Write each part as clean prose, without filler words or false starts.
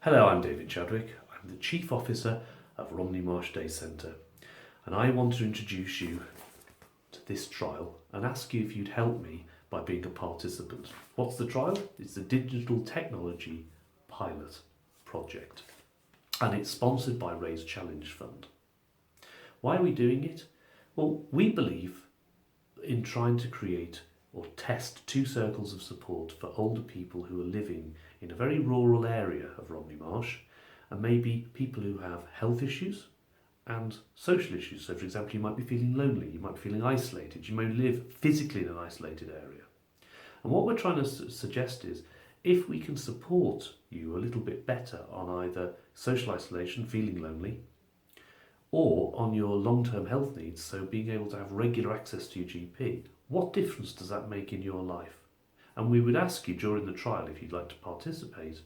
Hello, I'm David Chadwick. I'm the Chief Officer of Romney Marsh Day Centre, and I want to introduce you to this trial and ask you if you'd help me by being a participant. What's the trial? It's the Digital Technology Pilot Project, and it's sponsored by Raise Challenge Fund. Why are we doing it? Well, we believe in trying to create or test 2 circles of support for older people who are living in a very rural area of Romney Marsh, and maybe people who have health issues and social issues. So for example, you might be feeling lonely, you might be feeling isolated, you may live physically in an isolated area. And what we're trying to suggest is, if we can support you a little bit better on either social isolation, feeling lonely, or on your long-term health needs, so being able to have regular access to your GP, what difference does that make in your life? And we would ask you during the trial, if you'd like to participate,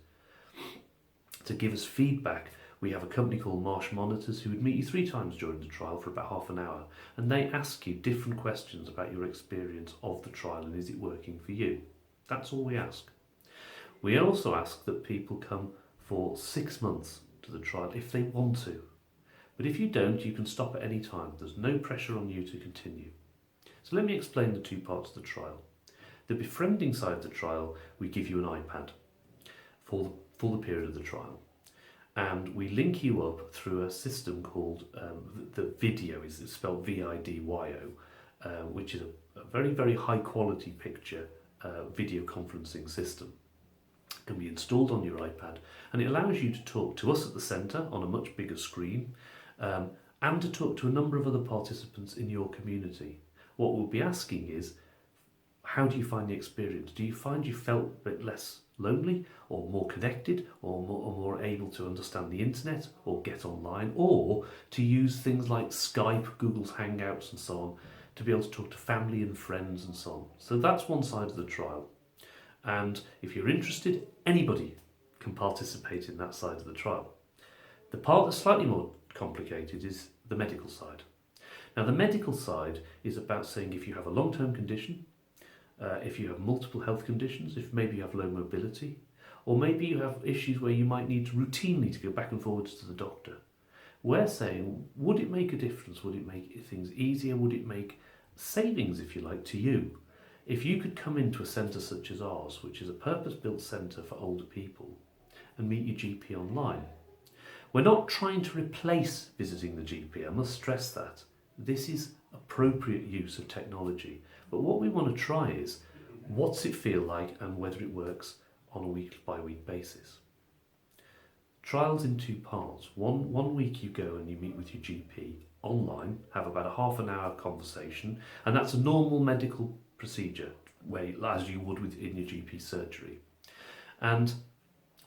to give us feedback. We have a company called Marsh Monitors who would meet you 3 times during the trial for about half an hour, and they ask you different questions about your experience of the trial and is it working for you. That's all we ask. We also ask that people come for 6 months to the trial if they want to. But if you don't, you can stop at any time. There's no pressure on you to continue. So let me explain the 2 parts of the trial. The befriending side of the trial, we give you an iPad for the period of the trial. And we link you up through a system called, the video is spelled VIDYO, which is a very, very high quality picture video conferencing system. It can be installed on your iPad, and it allows you to talk to us at the centre on a much bigger screen, and to talk to a number of other participants in your community. What we'll be asking is, how do you find the experience? Do you find you felt a bit less lonely, or more connected, or more able to understand the internet, or get online, or to use things like Skype, Google's Hangouts and so on, to be able to talk to family and friends and so on? So that's one side of the trial. And if you're interested, anybody can participate in that side of the trial. The part that's slightly more complicated is the medical side. Now, the medical side is about saying if you have a long-term condition, if you have multiple health conditions, if maybe you have low mobility, or maybe you have issues where you might need routinely to go back and forwards to the doctor. We're saying, would it make a difference? Would it make things easier? Would it make savings, if you like, to you? If you could come into a centre such as ours, which is a purpose-built centre for older people, and meet your GP online. We're not trying to replace visiting the GP, I must stress that. This is appropriate use of technology. But what we want to try is, what's it feel like and whether it works on a week-by-week basis. Trials in 2 parts. One week you go and you meet with your GP online, have about a half an hour conversation, and that's a normal medical procedure, where, as you would in your GP surgery. And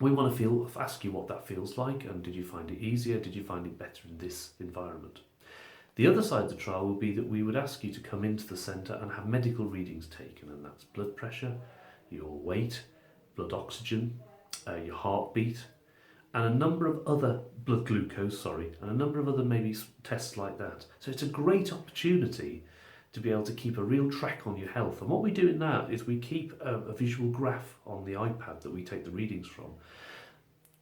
we want to ask you what that feels like, and did you find it easier? Did you find it better in this environment? The other side of the trial will be that we would ask you to come into the centre and have medical readings taken, and that's blood pressure, your weight, blood oxygen, your heartbeat, and a number of other blood glucose, and a number of other maybe tests like that. So it's a great opportunity to be able to keep a real track on your health. And what we do in that is we keep a visual graph on the iPad that we take the readings from,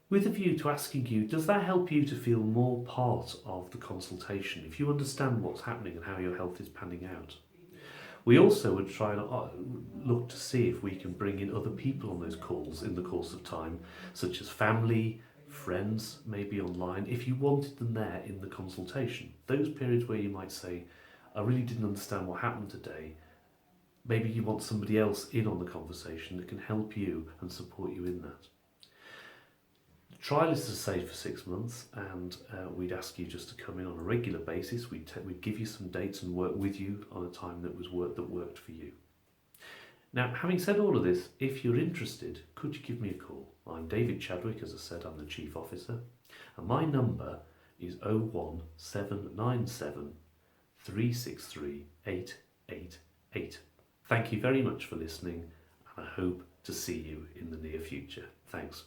with a view to asking you, does that help you to feel more part of the consultation, if you understand what's happening and how your health is panning out? We also would try and look to see if we can bring in other people on those calls in the course of time, such as family, friends, maybe online, if you wanted them there in the consultation. Those periods where you might say, I really didn't understand what happened today, maybe you want somebody else in on the conversation that can help you and support you in that. The trial is to stay for 6 months, and we'd ask you just to come in on a regular basis. We'd give you some dates and work with you on a time that worked for you. Now, having said all of this, if you're interested, could you give me a call? I'm David Chadwick, as I said, I'm the Chief Officer, and my number is 01797 363 888. Thank you very much for listening, and I hope to see you in the near future. Thanks.